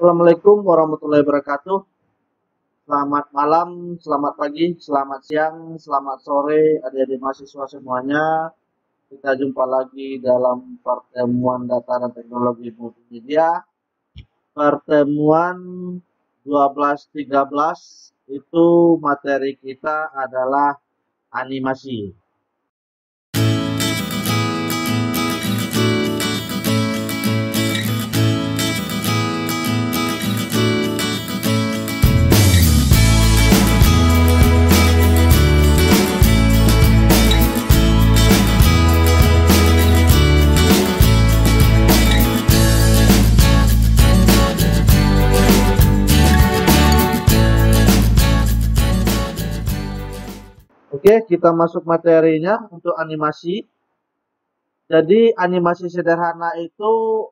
Assalamualaikum warahmatullahi wabarakatuh. Selamat malam, selamat pagi, selamat siang, selamat sore adik-adik mahasiswa semuanya. Kita jumpa lagi dalam pertemuan data dan teknologi multimedia. Pertemuan 12-13 itu materi kita adalah animasi. Oke, kita masuk materinya untuk animasi. Jadi animasi sederhana itu,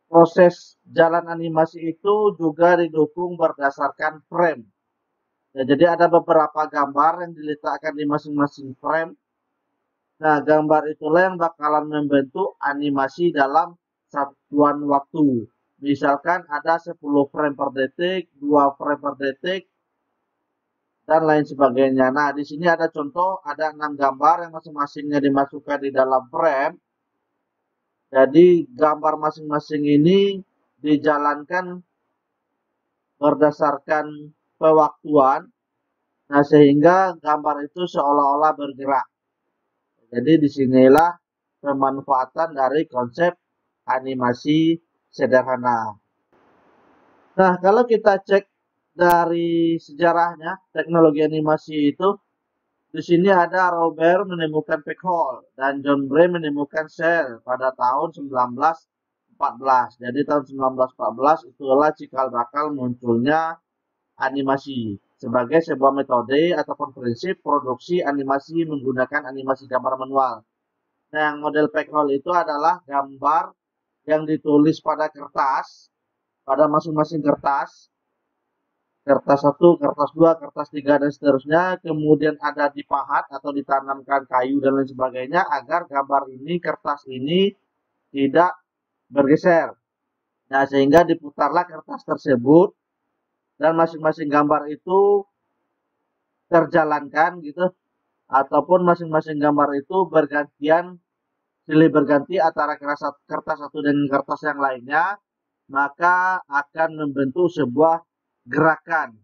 proses jalan animasi itu juga didukung berdasarkan frame. Ya, jadi ada beberapa gambar yang diletakkan di masing-masing frame. Nah, gambar itulah yang bakalan membentuk animasi dalam satuan waktu. Misalkan ada 10 frame per detik, 2 frame per detik, dan lain sebagainya. Nah, di sini ada contoh, ada 6 gambar yang masing-masingnya dimasukkan di dalam frame. Jadi, gambar masing-masing ini dijalankan berdasarkan pewaktuan. Nah, sehingga gambar itu seolah-olah bergerak. Jadi, disinilah pemanfaatan dari konsep animasi sederhana. Nah, kalau kita cek dari sejarahnya, teknologi animasi itu, di sini ada Robert menemukan Peckhole dan John Gray menemukan Cell pada tahun 1914. Jadi tahun 1914 itulah cikal bakal munculnya animasi sebagai sebuah metode ataupun prinsip produksi animasi menggunakan animasi gambar manual. Nah, yang model Peckhole itu adalah gambar yang ditulis pada kertas, pada masing-masing kertas 1, kertas 2, kertas 3, dan seterusnya. Kemudian ada dipahat atau ditanamkan kayu dan lain sebagainya agar gambar ini, kertas ini tidak bergeser. Nah, sehingga diputarlah kertas tersebut dan masing-masing gambar itu terjalankan gitu, ataupun masing-masing gambar itu bergantian, silih berganti antara kertas satu dan kertas yang lainnya, maka akan membentuk sebuah gerakan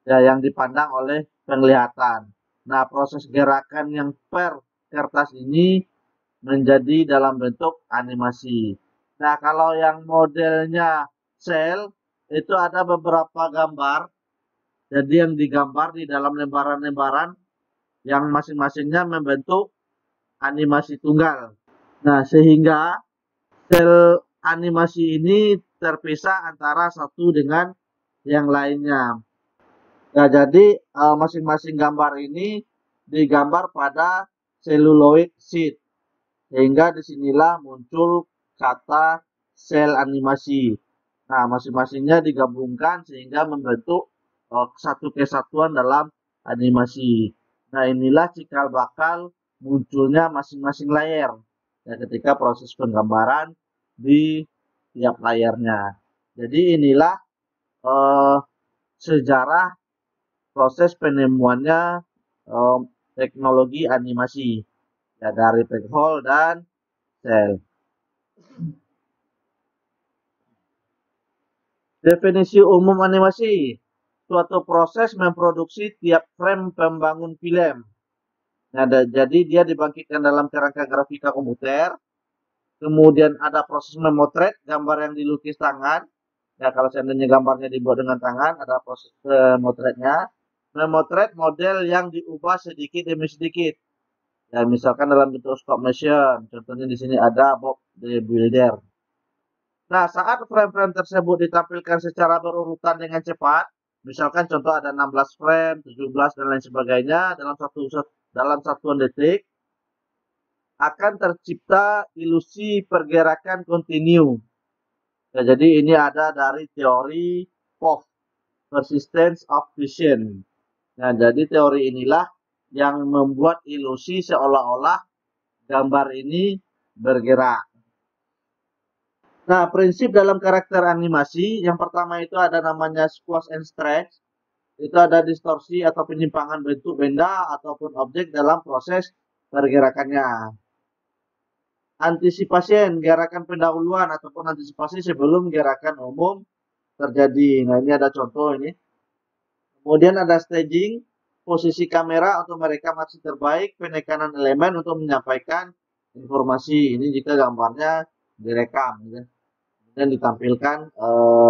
ya, yang dipandang oleh penglihatan. Nah, proses gerakan yang per kertas ini menjadi dalam bentuk animasi. Nah, kalau yang modelnya sel itu ada beberapa gambar. Jadi yang digambar di dalam lembaran-lembaran yang masing-masingnya membentuk animasi tunggal. Nah, sehingga sel animasi ini terpisah antara satu dengan yang lainnya. Nah, jadi masing-masing gambar ini digambar pada celluloid sheet. Sehingga disinilah muncul kata sel animasi. Nah, masing-masingnya digabungkan sehingga membentuk satu kesatuan dalam animasi. Nah, inilah cikal bakal munculnya masing-masing layer. Ya, ketika proses penggambaran di tiap layarnya. Jadi inilah sejarah proses penemuannya teknologi animasi ya, dari Peckhole dan Cell. Definisi umum animasi, suatu proses memproduksi tiap frame pembangun film. Nah, jadi dia dibangkitkan dalam kerangka grafika komputer. Kemudian ada proses memotret, gambar yang dilukis tangan. Ya, kalau seandainya gambarnya dibuat dengan tangan, ada proses memotretnya. Memotret model yang diubah sedikit demi sedikit. Ya, misalkan dalam bentuk stop motion. Contohnya di sini ada Bob the Builder. Nah, saat frame-frame tersebut ditampilkan secara berurutan dengan cepat, misalkan contoh ada 16 frame, 17 dan lain sebagainya dalam satuan detik, akan tercipta ilusi pergerakan kontinu. Ya, jadi ini ada dari teori POV, Persistence of Vision. Nah, jadi teori inilah yang membuat ilusi seolah-olah gambar ini bergerak. Nah, prinsip dalam karakter animasi yang pertama itu ada namanya squash and stretch. Itu ada distorsi atau penyimpangan bentuk benda ataupun objek dalam proses pergerakannya. Antisipasi gerakan pendahuluan ataupun antisipasi sebelum gerakan umum terjadi. Nah, ini ada contoh ini. Kemudian ada staging, posisi kamera untuk merekam aksi terbaik, penekanan elemen untuk menyampaikan informasi. Ini jika gambarnya direkam, gitu, dan ditampilkan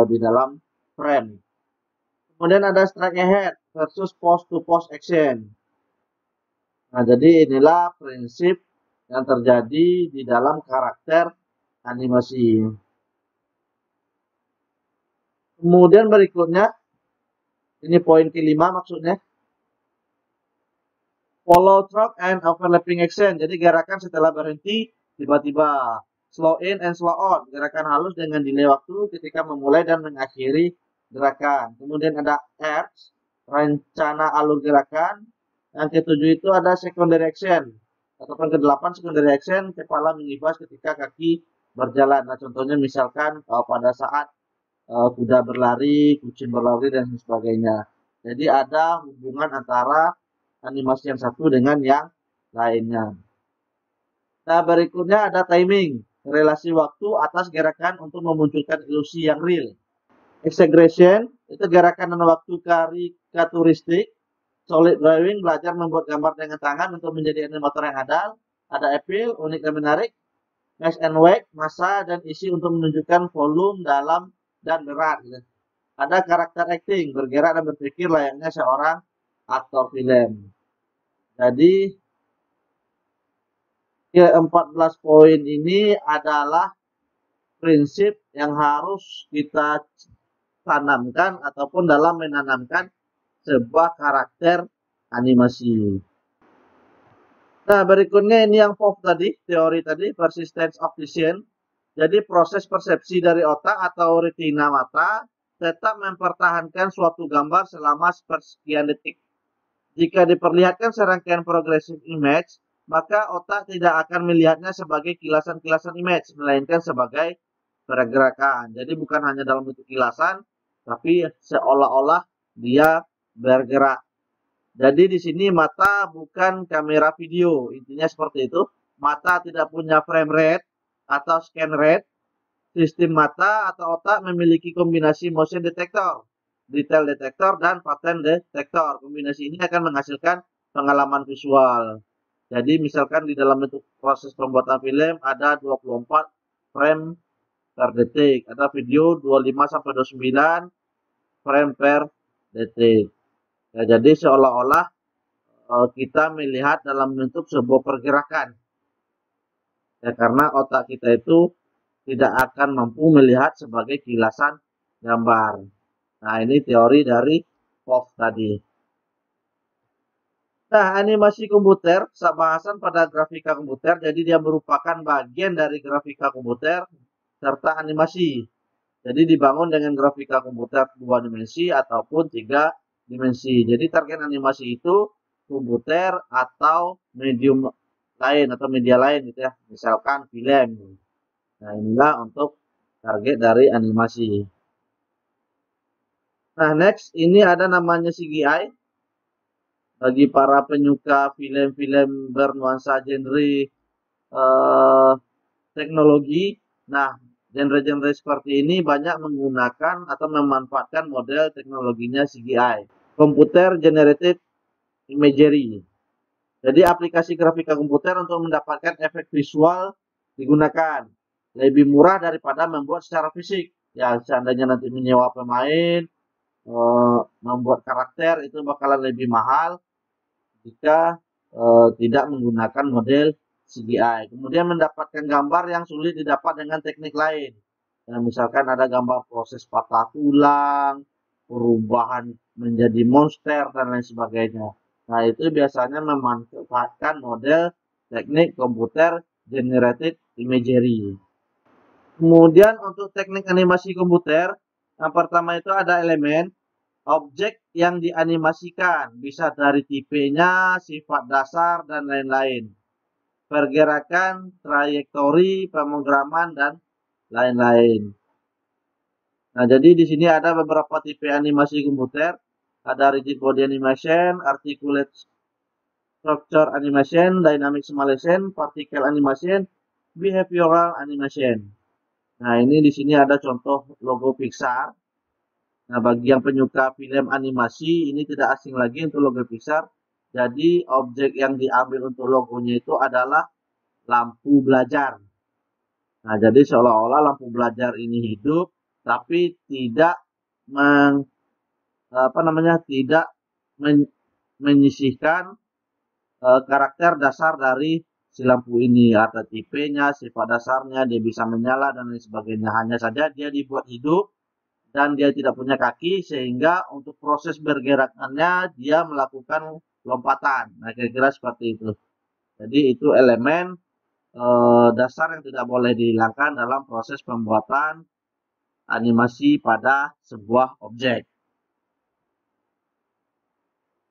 di dalam frame. Kemudian ada strike ahead versus post to post action. Nah, jadi inilah prinsip yang terjadi di dalam karakter animasi. Kemudian berikutnya, ini poin kelima maksudnya, follow through and overlapping action. Jadi gerakan setelah berhenti tiba-tiba. Slow in and slow out. Gerakan halus dengan delay waktu ketika memulai dan mengakhiri gerakan. Kemudian ada arcs, rencana alur gerakan. Yang ketujuh itu ada secondary action. Ataupun ke-8 secondary action, kepala mengibas ketika kaki berjalan. Nah, contohnya misalkan pada saat kuda berlari, kucing berlari, dan sebagainya. Jadi ada hubungan antara animasi yang satu dengan yang lainnya. Nah, berikutnya ada timing, relasi waktu atas gerakan untuk memunculkan ilusi yang real. Exaggeration, itu gerakan dan waktu karikaturistik. Solid drawing, belajar membuat gambar dengan tangan untuk menjadi animator yang handal. Ada appeal, unik dan menarik. Mass and weight, massa dan isi untuk menunjukkan volume, dalam, dan berat. Ada karakter acting, bergerak dan berpikir layaknya seorang aktor film. Jadi, ke-14 poin ini adalah prinsip yang harus kita tanamkan ataupun dalam menanamkan sebuah karakter animasi. Nah, berikutnya ini yang POV tadi, teori tadi, persistence of vision. Jadi proses persepsi dari otak atau retina mata tetap mempertahankan suatu gambar selama sekian detik. Jika diperlihatkan serangkaian progressive image, maka otak tidak akan melihatnya sebagai kilasan-kilasan image, melainkan sebagai pergerakan. Jadi bukan hanya dalam bentuk kilasan, tapi seolah-olah dia bergerak. Jadi di sini mata bukan kamera video, intinya seperti itu. Mata tidak punya frame rate atau scan rate. Sistem mata atau otak memiliki kombinasi motion detector, detail detector, dan pattern detector. Kombinasi ini akan menghasilkan pengalaman visual. Jadi misalkan di dalam bentuk proses pembuatan film ada 24 frame per detik. Ada video 25-29 frame per detik. Ya, jadi seolah-olah kita melihat dalam bentuk sebuah pergerakan. Ya, karena otak kita itu tidak akan mampu melihat sebagai kilasan gambar. Nah, ini teori dari POV tadi. Nah, animasi komputer, bahasan pada grafika komputer, jadi dia merupakan bagian dari grafika komputer serta animasi. Jadi dibangun dengan grafika komputer 2 dimensi ataupun 3 dimensi. Jadi target animasi itu komputer atau medium lain atau media lain gitu ya. Misalkan film. Nah, inilah untuk target dari animasi. Nah, next ini ada namanya CGI. Bagi para penyuka film-film bernuansa genre teknologi. Nah, genre-genre seperti ini banyak menggunakan atau memanfaatkan model teknologinya CGI, Computer Generated Imagery. Jadi aplikasi grafika komputer untuk mendapatkan efek visual digunakan. Lebih murah daripada membuat secara fisik. Ya, seandainya nanti menyewa pemain, membuat karakter itu bakalan lebih mahal jika tidak menggunakan model CGI. Kemudian mendapatkan gambar yang sulit didapat dengan teknik lain. Nah, misalkan ada gambar proses patah tulang, perubahan menjadi monster, dan lain sebagainya. Nah, itu biasanya memanfaatkan model teknik komputer generated imagery. Kemudian untuk teknik animasi komputer, yang pertama itu ada elemen objek yang dianimasikan, bisa dari tipenya, sifat dasar, dan lain-lain. Pergerakan, trayektori, pemrograman, dan lain-lain. Nah, jadi di sini ada beberapa tipe animasi komputer. Ada rigid body animation, articulate structure animation, dynamic simulation, particle animation, behavioral animation. Nah, ini di sini ada contoh logo Pixar. Nah, bagi yang penyuka film animasi, ini tidak asing lagi untuk logo Pixar. Jadi, objek yang diambil untuk logonya itu adalah lampu belajar. Nah, jadi seolah-olah lampu belajar ini hidup, tapi tidak tidak menyisihkan karakter dasar dari si lampu ini, atau tipenya, sifat dasarnya, dia bisa menyala dan lain sebagainya. Hanya saja dia dibuat hidup dan dia tidak punya kaki, sehingga untuk proses bergerakannya dia melakukan lompatan. Nah, kira-kira seperti itu. Jadi itu elemen dasar yang tidak boleh dihilangkan dalam proses pembuatan animasi pada sebuah objek.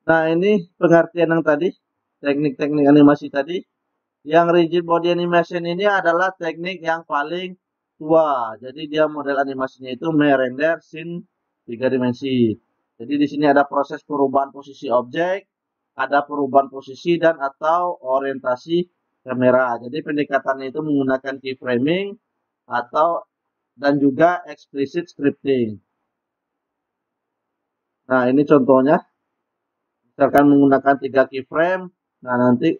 Nah, ini pengertian yang tadi, teknik-teknik animasi tadi. Yang rigid body animation ini adalah teknik yang paling tua. Jadi dia model animasinya itu merender scene 3 dimensi. Jadi di sini ada proses perubahan posisi objek, ada perubahan posisi dan atau orientasi kamera. Jadi pendekatannya itu menggunakan keyframing atau dan juga explicit scripting. Nah, ini contohnya. Misalkan menggunakan 3 keyframe. Nah, nanti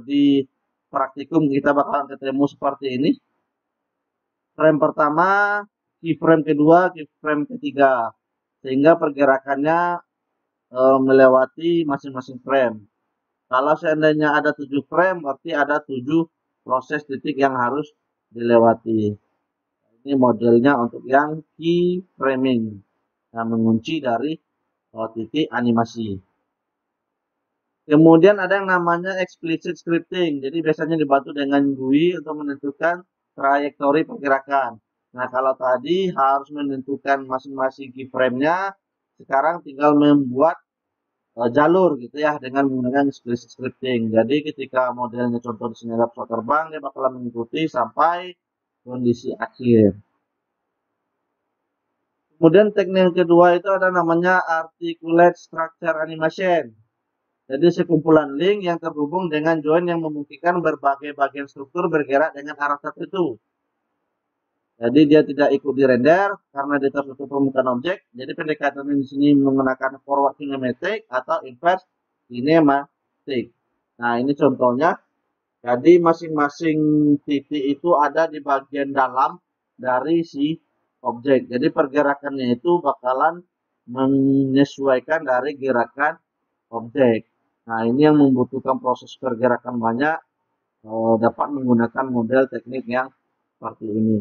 di praktikum kita bakalan ketemu seperti ini. Frame pertama, keyframe kedua, keyframe ketiga. Sehingga pergerakannya melewati masing-masing frame. Kalau seandainya ada 7 frame, berarti ada 7 proses titik yang harus dilewati. Ini modelnya untuk yang keyframing. Nah, mengunci dari titik animasi. Kemudian ada yang namanya explicit scripting. Jadi biasanya dibantu dengan GUI untuk menentukan trajektori pergerakan. Nah, kalau tadi harus menentukan masing-masing keyframe-nya, sekarang tinggal membuat jalur gitu ya dengan menggunakan explicit scripting. Jadi ketika modelnya contoh di sini ada pesawat terbang, dia bakalan mengikuti sampai kondisi akhir. Kemudian teknik yang kedua itu ada namanya articulate structure animation. Jadi sekumpulan link yang terhubung dengan join yang memungkinkan berbagai bagian struktur bergerak dengan arah tertentu. Jadi dia tidak ikut di render karena dia tertutup permukaan objek. Jadi pendekatan di sini menggunakan forward kinematic atau inverse kinematic. Nah, ini contohnya. Jadi masing-masing titik itu ada di bagian dalam dari si objek. Jadi pergerakannya itu bakalan menyesuaikan dari gerakan objek. Nah, ini yang membutuhkan proses pergerakan banyak, dapat menggunakan model teknik yang seperti ini.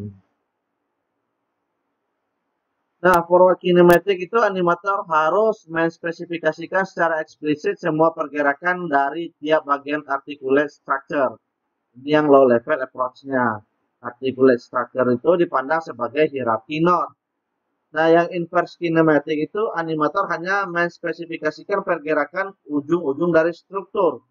Nah, forward kinematic itu animator harus menspesifikasikan secara eksplisit semua pergerakan dari tiap bagian articulate structure. Ini yang low level approach-nya. Articulate structure itu dipandang sebagai hierarchy node. Nah, yang inverse kinematic itu animator hanya menspesifikasikan pergerakan ujung-ujung dari struktur.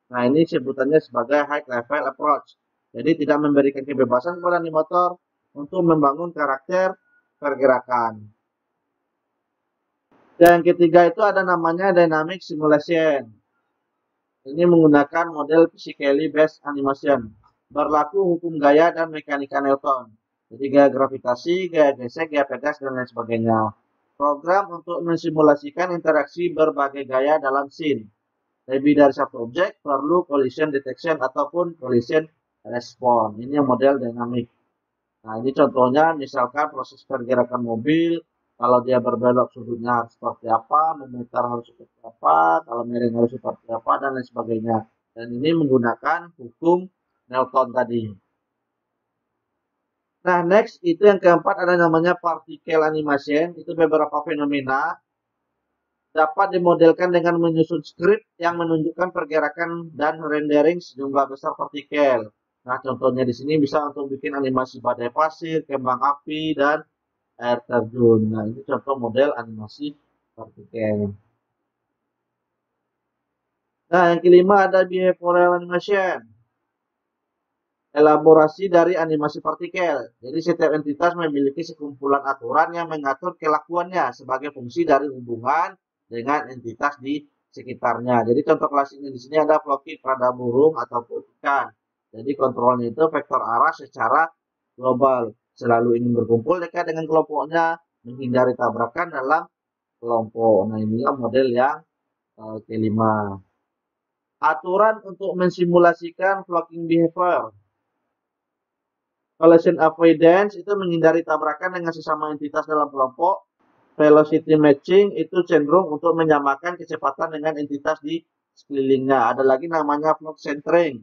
Nah, ini sebutannya sebagai high level approach. Jadi tidak memberikan kebebasan kepada animator untuk membangun karakter pergerakan. Dan yang ketiga itu ada namanya dynamic simulation. Ini menggunakan model physically based animation. Berlaku hukum gaya dan mekanika Newton. Jadi gaya gravitasi, gaya gesek, gaya pegas, dan lain sebagainya. Program untuk mensimulasikan interaksi berbagai gaya dalam scene. Lebih dari satu objek perlu collision detection ataupun collision response. Ini yang model dynamic. Nah, ini contohnya misalkan proses pergerakan mobil. Kalau dia berbelok sudutnya harus seperti apa, memutar harus seperti apa, kalau miring harus seperti apa, dan lain sebagainya. Dan ini menggunakan hukum Newton tadi. Nah, next itu yang keempat ada namanya particle animation. Itu beberapa fenomena dapat dimodelkan dengan menyusun skrip yang menunjukkan pergerakan dan rendering sejumlah besar partikel. Nah, contohnya di sini bisa untuk bikin animasi badai pasir, kembang api, dan air terjun. Nah, ini contoh model animasi partikel. Nah, yang kelima ada behavioral animation. Elaborasi dari animasi partikel. Jadi setiap entitas memiliki sekumpulan aturan yang mengatur kelakuannya sebagai fungsi dari hubungan dengan entitas di sekitarnya. Jadi contoh klasiknya di sini ada Floki pada burung ataupun ikan. Jadi kontrolnya itu vektor arah secara global. Selalu ingin berkumpul dekat dengan kelompoknya, menghindari tabrakan dalam kelompok. Nah, inilah model yang kelima. Aturan untuk mensimulasikan flocking behavior. Collision avoidance itu menghindari tabrakan dengan sesama entitas dalam kelompok. Velocity matching itu cenderung untuk menyamakan kecepatan dengan entitas di sekelilingnya. Ada lagi namanya flock centering.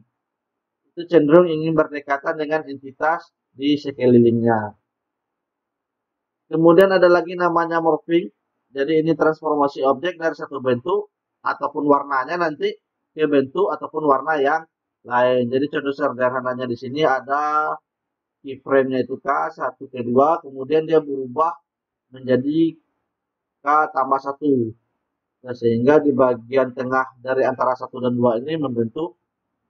Itu cenderung ingin berdekatan dengan entitas di sekelilingnya. Kemudian ada lagi namanya morphing. Jadi ini transformasi objek dari satu bentuk ataupun warnanya nanti ke bentuk ataupun warna yang lain. Jadi contoh sederhananya di sini ada keyframe-nya itu K1, K2, kemudian dia berubah menjadi K tambah 1. Nah, sehingga di bagian tengah dari antara 1 dan 2 ini membentuk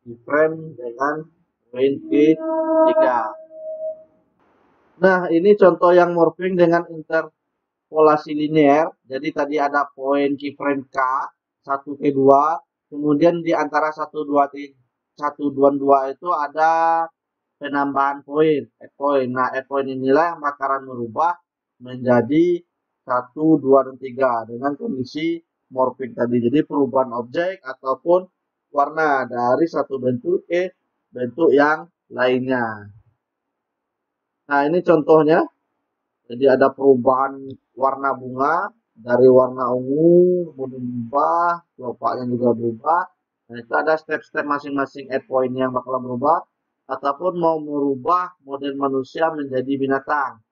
keyframe dengan poin K3. Nah, ini contoh yang morphing dengan interpolasi linear. Jadi tadi ada poin keyframe K, 1 K2, kemudian di antara 1, 2, 1, 2 itu ada penambahan poin, add point. Nah, add point inilah yang bakalan merubah menjadi 1, 2, dan 3 dengan kondisi morphing tadi. Jadi perubahan objek ataupun warna dari satu bentuk ke bentuk yang lainnya. Nah, ini contohnya. Jadi ada perubahan warna bunga dari warna ungu berubah, kelopaknya juga berubah. Nah, itu ada step-step masing-masing add point yang bakal berubah ataupun mau merubah model manusia menjadi binatang.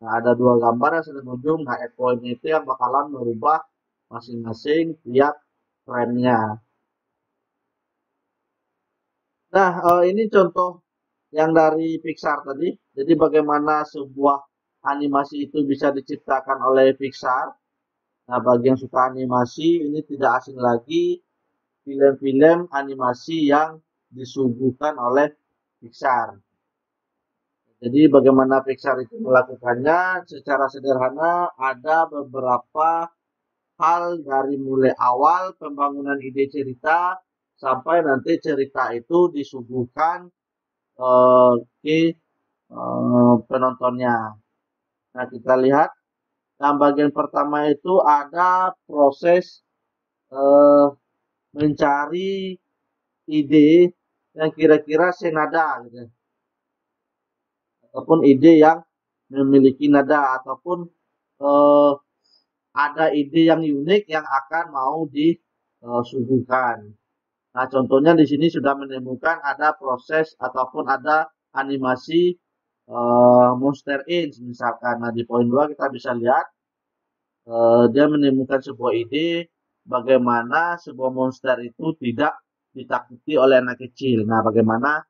Nah, ada dua gambar yang sedang ujung. Nah, add point itu yang bakalan merubah masing-masing tiap frame-nya. Nah, ini contoh yang dari Pixar tadi. Jadi bagaimana sebuah animasi itu bisa diciptakan oleh Pixar. Nah, bagi yang suka animasi, ini tidak asing lagi film-film animasi yang disuguhkan oleh Pixar. Jadi bagaimana Pixar itu melakukannya? Secara sederhana ada beberapa hal dari mulai awal pembangunan ide cerita sampai nanti cerita itu disuguhkan ke penontonnya. Nah, kita lihat yang bagian pertama itu ada proses mencari ide yang kira-kira senada gitu, ataupun ide yang memiliki nada ataupun ada ide yang unik yang akan mau disuguhkan. Nah, contohnya di sini sudah menemukan ada proses ataupun ada animasi Monster Inc. misalkan. Nah, di poin 2 kita bisa lihat dia menemukan sebuah ide bagaimana sebuah monster itu tidak ditakuti oleh anak kecil. Nah, bagaimana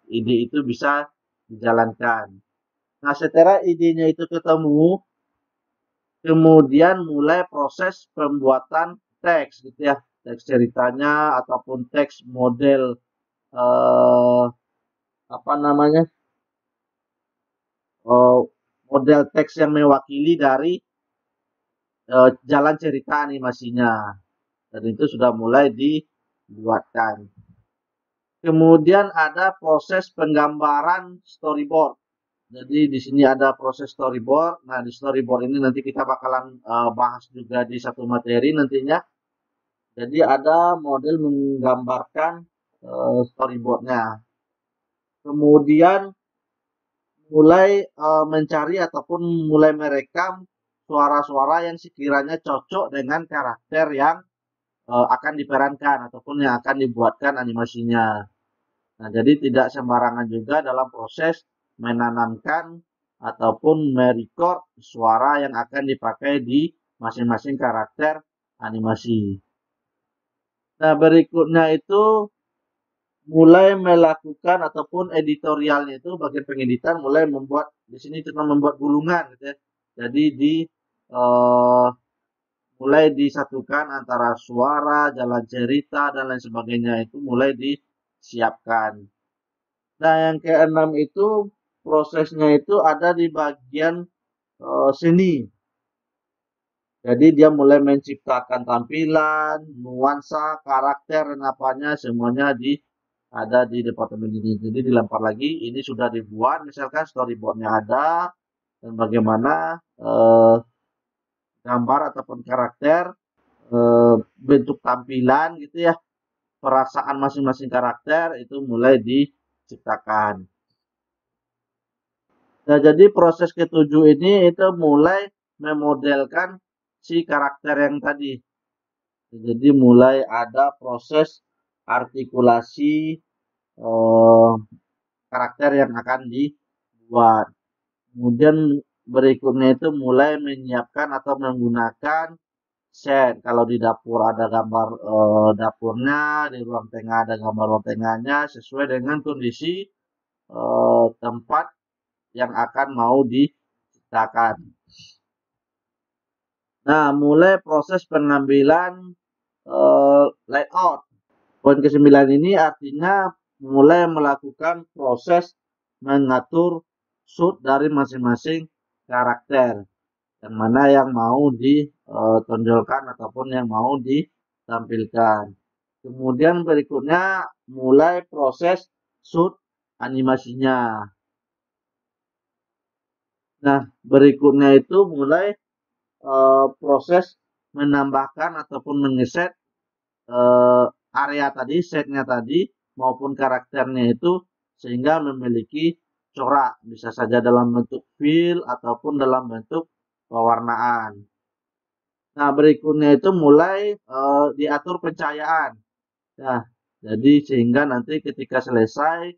ide itu bisa dijalankan. Nah, setelah idenya itu ketemu, kemudian mulai proses pembuatan teks gitu ya, teks ceritanya ataupun teks model apa namanya model teks yang mewakili dari jalan cerita animasinya, dan itu sudah mulai dibuatkan. Kemudian ada proses penggambaran storyboard. Jadi di sini ada proses storyboard. Nah, di storyboard ini nanti kita bakalan bahas juga di satu materi nantinya. Jadi ada model menggambarkan storyboardnya. Kemudian mulai mencari ataupun mulai merekam suara-suara yang sekiranya cocok dengan karakter yang akan diperankan ataupun yang akan dibuatkan animasinya. Nah, jadi tidak sembarangan juga dalam proses menanamkan ataupun merecord suara yang akan dipakai di masing-masing karakter animasi. Nah, berikutnya itu mulai melakukan ataupun editorialnya itu bagian pengeditan mulai membuat di sini kita membuat gulungan gitu ya. Jadi mulai disatukan antara suara, jalan cerita dan lain sebagainya itu mulai disiapkan. Nah, yang keenam itu prosesnya itu ada di bagian seni. Jadi dia mulai menciptakan tampilan, nuansa, karakter, dan apanya semuanya ada di departemen ini. Jadi dilempar lagi, ini sudah dibuat, misalkan storyboardnya ada, dan bagaimana gambar ataupun karakter, bentuk tampilan gitu ya, perasaan masing-masing karakter itu mulai diciptakan. Nah, jadi proses ketujuh ini itu mulai memodelkan si karakter yang tadi. Jadi mulai ada proses artikulasi eh, karakter yang akan dibuat. Kemudian berikutnya itu mulai menyiapkan atau menggunakan set. Kalau di dapur ada gambar dapurnya, di ruang tengah ada gambar ruang tengahnya sesuai dengan kondisi tempat yang akan mau diciptakan. Nah, mulai proses pengambilan layout. Poin ke-9 ini artinya mulai melakukan proses mengatur shoot dari masing-masing karakter. Yang mana yang mau ditonjolkan ataupun yang mau ditampilkan. Kemudian berikutnya mulai proses shoot animasinya. Nah, berikutnya itu mulai proses menambahkan ataupun mengeset area tadi, setnya tadi, maupun karakternya itu sehingga memiliki corak, bisa saja dalam bentuk fill ataupun dalam bentuk pewarnaan. Nah, berikutnya itu mulai diatur pencahayaan. Nah, jadi sehingga nanti ketika selesai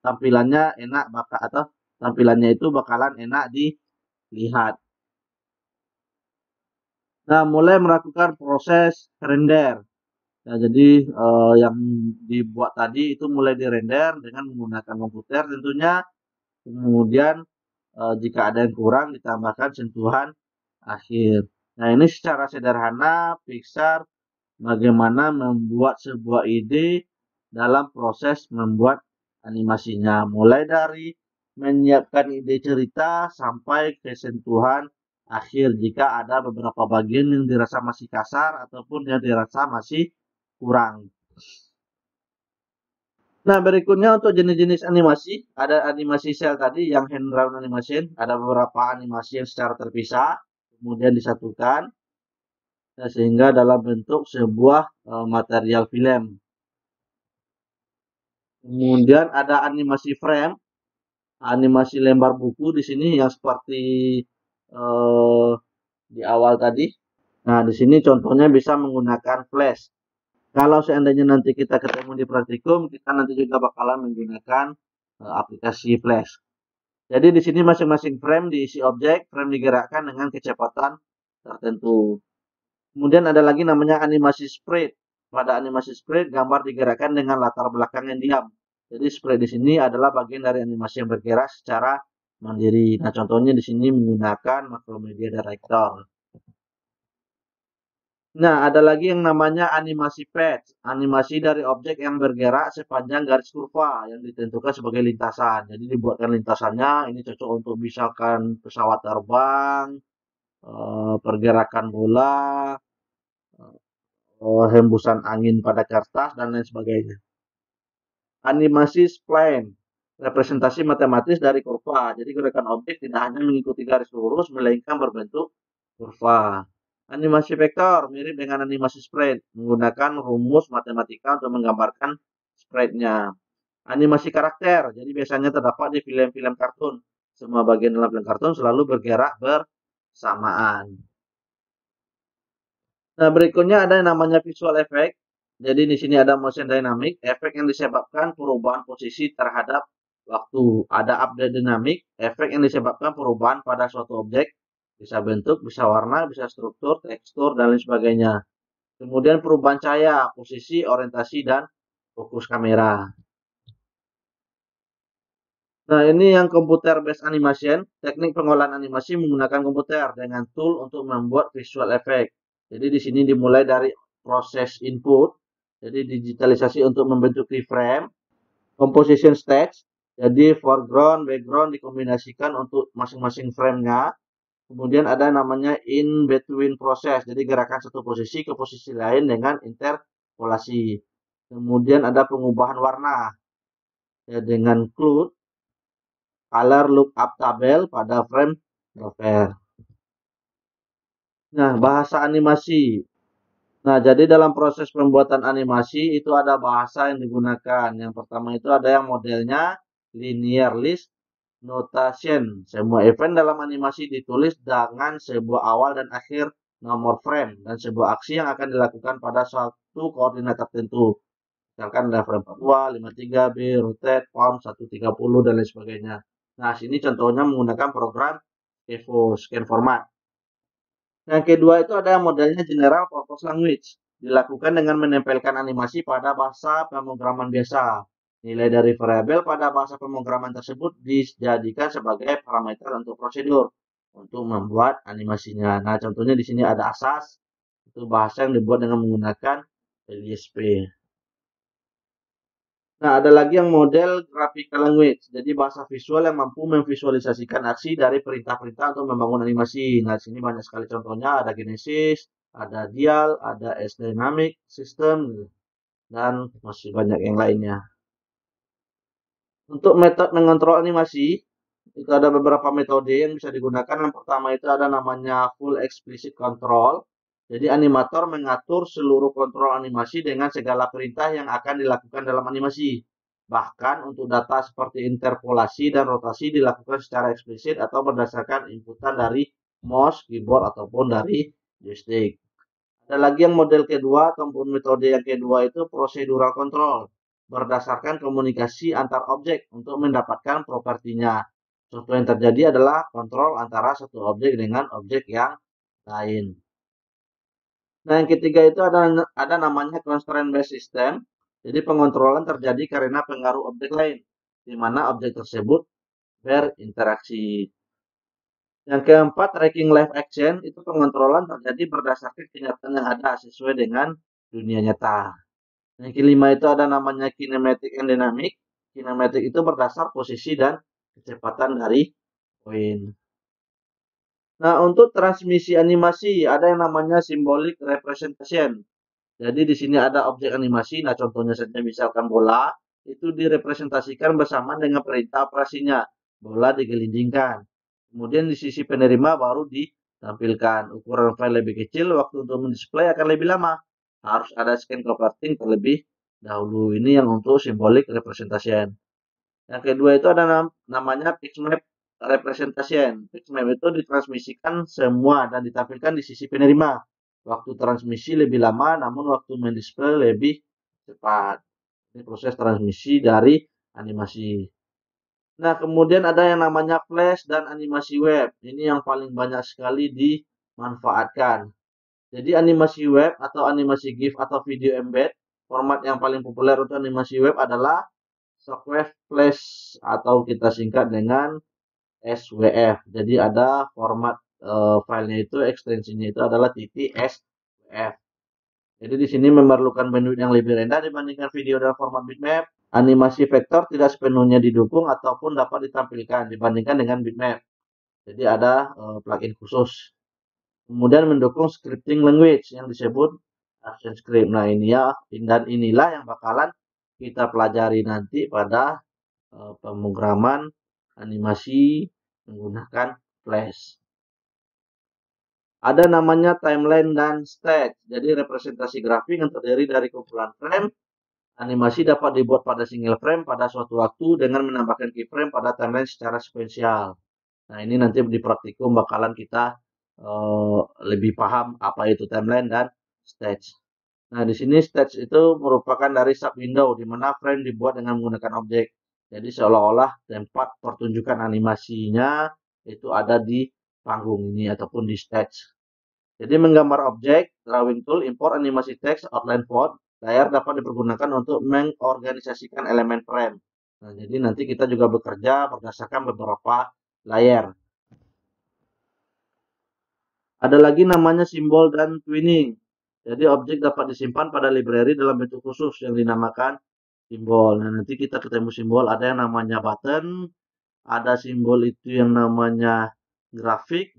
tampilannya enak atau tampilannya itu bakalan enak dilihat. Nah, mulai melakukan proses render. Nah, jadi yang dibuat tadi itu mulai dirender dengan menggunakan komputer tentunya. Kemudian jika ada yang kurang ditambahkan sentuhan akhir. Nah, ini secara sederhana Pixar bagaimana membuat sebuah ide dalam proses membuat animasinya. Mulai dari menyiapkan ide cerita sampai ke sentuhan akhir jika ada beberapa bagian yang dirasa masih kasar ataupun yang dirasa masih kurang. Nah, berikutnya untuk jenis-jenis animasi, ada animasi cel tadi yang hand drawn animation, ada beberapa animasi yang secara terpisah, kemudian disatukan, sehingga dalam bentuk sebuah material film. Kemudian ada animasi frame, animasi lembar buku di sini yang seperti di awal tadi. Nah, di sini contohnya bisa menggunakan flash. Kalau seandainya nanti kita ketemu di praktikum, kita nanti juga bakalan menggunakan aplikasi flash. Jadi di sini masing-masing frame diisi objek, frame digerakkan dengan kecepatan tertentu. Kemudian ada lagi namanya animasi sprite. Pada animasi sprite, gambar digerakkan dengan latar belakang yang diam. Jadi sprite di sini adalah bagian dari animasi yang bergerak secara mandiri. Nah, contohnya di sini menggunakan Macromedia Director. Nah, ada lagi yang namanya animasi patch. Animasi dari objek yang bergerak sepanjang garis kurva yang ditentukan sebagai lintasan. Jadi dibuatkan lintasannya, ini cocok untuk misalkan pesawat terbang, pergerakan bola, hembusan angin pada kertas, dan lain sebagainya. Animasi spline, representasi matematis dari kurva. Jadi gerakan objek tidak hanya mengikuti garis lurus, melainkan berbentuk kurva. Animasi vektor mirip dengan animasi sprite, menggunakan rumus matematika untuk menggambarkan sprite-nya. Animasi karakter, jadi biasanya terdapat di film-film kartun. Semua bagian dalam film kartun selalu bergerak bersamaan. Nah, berikutnya ada yang namanya visual effect. Jadi di sini ada motion dynamic, efek yang disebabkan perubahan posisi terhadap waktu. Ada update dynamic, efek yang disebabkan perubahan pada suatu objek, bisa bentuk, bisa warna, bisa struktur, tekstur, dan lain sebagainya. Kemudian perubahan cahaya, posisi, orientasi, dan fokus kamera. Nah, ini yang komputer based animation, teknik pengolahan animasi menggunakan komputer dengan tool untuk membuat visual effect. Jadi di sini dimulai dari proses input, jadi digitalisasi untuk membentuk keyframe, composition stage. Jadi foreground, background dikombinasikan untuk masing-masing frame-nya. Kemudian ada namanya in between process. Jadi gerakan satu posisi ke posisi lain dengan interpolasi. Kemudian ada pengubahan warna ya, dengan CLUD, color lookup tabel pada frame driver. Nah, bahasa animasi. Nah, jadi dalam proses pembuatan animasi itu ada bahasa yang digunakan. Yang pertama itu ada yang modelnya linear list notation. Semua event dalam animasi ditulis dengan sebuah awal dan akhir nomor frame dan sebuah aksi yang akan dilakukan pada suatu koordinat tertentu. Misalkan ada frame 42, 53, B, rotate, palm, 130, dan lain sebagainya. Nah, sini contohnya menggunakan program Evo Scan Format. Yang kedua itu ada modelnya General Purpose Language. Dilakukan dengan menempelkan animasi pada bahasa pemrograman biasa. Nilai dari variabel pada bahasa pemrograman tersebut dijadikan sebagai parameter untuk prosedur untuk membuat animasinya. Nah, contohnya di sini ada asas. Itu bahasa yang dibuat dengan menggunakan LSP. Nah, ada lagi yang model graphical language. Jadi bahasa visual yang mampu memvisualisasikan aksi dari perintah-perintah untuk membangun animasi. Nah, di sini banyak sekali contohnya. Ada Genesis, ada Dial, ada S-Dynamic System, dan masih banyak yang lainnya. Untuk metode mengontrol animasi, itu ada beberapa metode yang bisa digunakan. Yang pertama itu ada namanya Full Explicit Control. Jadi animator mengatur seluruh kontrol animasi dengan segala perintah yang akan dilakukan dalam animasi. Bahkan untuk data seperti interpolasi dan rotasi dilakukan secara eksplisit atau berdasarkan inputan dari mouse, keyboard, ataupun dari joystick. Ada lagi yang model kedua ataupun metode yang kedua itu procedural control. Berdasarkan komunikasi antar objek untuk mendapatkan propertinya. Contoh yang terjadi adalah kontrol antara satu objek dengan objek yang lain. Nah, yang ketiga itu ada namanya constraint based system. Jadi pengontrolan terjadi karena pengaruh objek lain, di mana objek tersebut berinteraksi. Yang keempat, tracking live action, itu pengontrolan terjadi berdasarkan kenyataan yang ada sesuai dengan dunia nyata. Yang kelima itu ada namanya kinematic and dynamic. Kinematic itu berdasar posisi dan kecepatan dari poin. Nah, untuk transmisi animasi ada yang namanya symbolic representation. Jadi di sini ada objek animasi. Nah, contohnya saja misalkan bola itu direpresentasikan bersama dengan perintah operasinya. Bola digelindingkan. Kemudian di sisi penerima baru ditampilkan. Ukuran file lebih kecil, waktu untuk mendisplay akan lebih lama. Harus ada scan converting terlebih dahulu. Ini yang untuk symbolic representation. Yang kedua itu ada namanya pixmap representation. Pixmap itu ditransmisikan semua dan ditampilkan di sisi penerima. Waktu transmisi lebih lama, namun waktu mendisplay lebih cepat. Ini proses transmisi dari animasi. Nah, kemudian ada yang namanya flash dan animasi web. Ini yang paling banyak sekali dimanfaatkan. Jadi animasi web atau animasi GIF atau video embed, format yang paling populer untuk animasi web adalah Shockwave Flash atau kita singkat dengan SWF. Jadi ada format filenya itu ekstensinya itu adalah .swf. Jadi di sini memerlukan bandwidth yang lebih rendah dibandingkan video dalam format bitmap. Animasi vektor tidak sepenuhnya didukung ataupun dapat ditampilkan dibandingkan dengan bitmap. Jadi ada plugin khusus. Kemudian mendukung scripting language yang disebut ActionScript. Nah, ini ya, dan inilah yang bakalan kita pelajari nanti pada pemrograman animasi menggunakan Flash. Ada namanya timeline dan stage. Jadi representasi grafik yang terdiri dari kumpulan frame. Animasi dapat dibuat pada single frame pada suatu waktu dengan menambahkan keyframe pada timeline secara sequential. Nah, ini nanti di praktikum bakalan kita lebih paham apa itu timeline dan stage. Nah, di sini stage itu merupakan dari sub window di mana frame dibuat dengan menggunakan objek. Jadi seolah-olah tempat pertunjukan animasinya itu ada di panggung ini ataupun di stage. Jadi menggambar objek, drawing tool, import animasi text, outline font, layar dapat dipergunakan untuk mengorganisasikan elemen frame. Nah, jadi nanti kita juga bekerja berdasarkan beberapa layer. Ada lagi namanya simbol dan twinning. Jadi objek dapat disimpan pada library dalam bentuk khusus yang dinamakan simbol. Nah, nanti kita ketemu simbol, ada yang namanya button, ada simbol itu yang namanya grafik,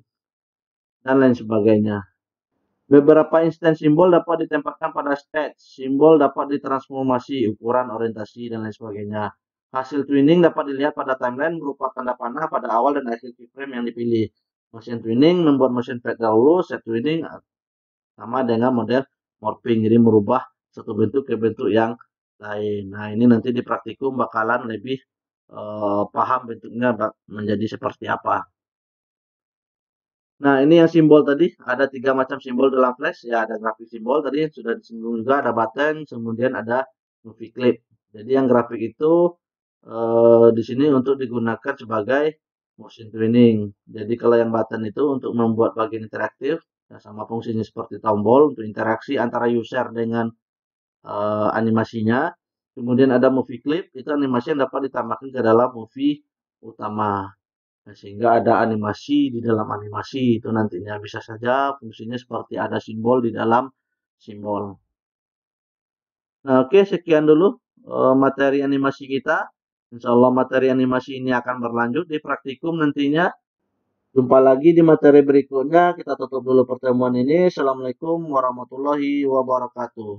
dan lain sebagainya. Beberapa instan simbol dapat ditempatkan pada stage, simbol dapat ditransformasi, ukuran, orientasi, dan lain sebagainya. Hasil twinning dapat dilihat pada timeline berupa tanda panah pada awal dan akhir keyframe yang dipilih. Motion twinning membuat motion pad dahulu, set twinning sama dengan model morphing, jadi merubah satu bentuk ke bentuk yang lain. Nah, ini nanti di praktikum bakalan lebih paham bentuknya menjadi seperti apa. Nah, ini yang simbol tadi, ada 3 macam simbol dalam Flash, ya ada grafik simbol tadi sudah disinggung juga, ada button, kemudian ada movie clip. Jadi yang grafik itu di sini untuk digunakan sebagai motion twinning. Jadi kalau yang button itu untuk membuat bagian interaktif, ya sama fungsinya seperti tombol untuk interaksi antara user dengan animasinya. Kemudian ada movie clip, itu animasi yang dapat ditambahkan ke dalam movie utama. Nah, sehingga ada animasi di dalam animasi itu nantinya bisa saja fungsinya seperti ada simbol di dalam simbol. Nah, oke, sekian dulu materi animasi kita. Insya Allah materi animasi ini akan berlanjut di praktikum nantinya. Jumpa lagi di materi berikutnya. Kita tutup dulu pertemuan ini. Assalamualaikum warahmatullahi wabarakatuh.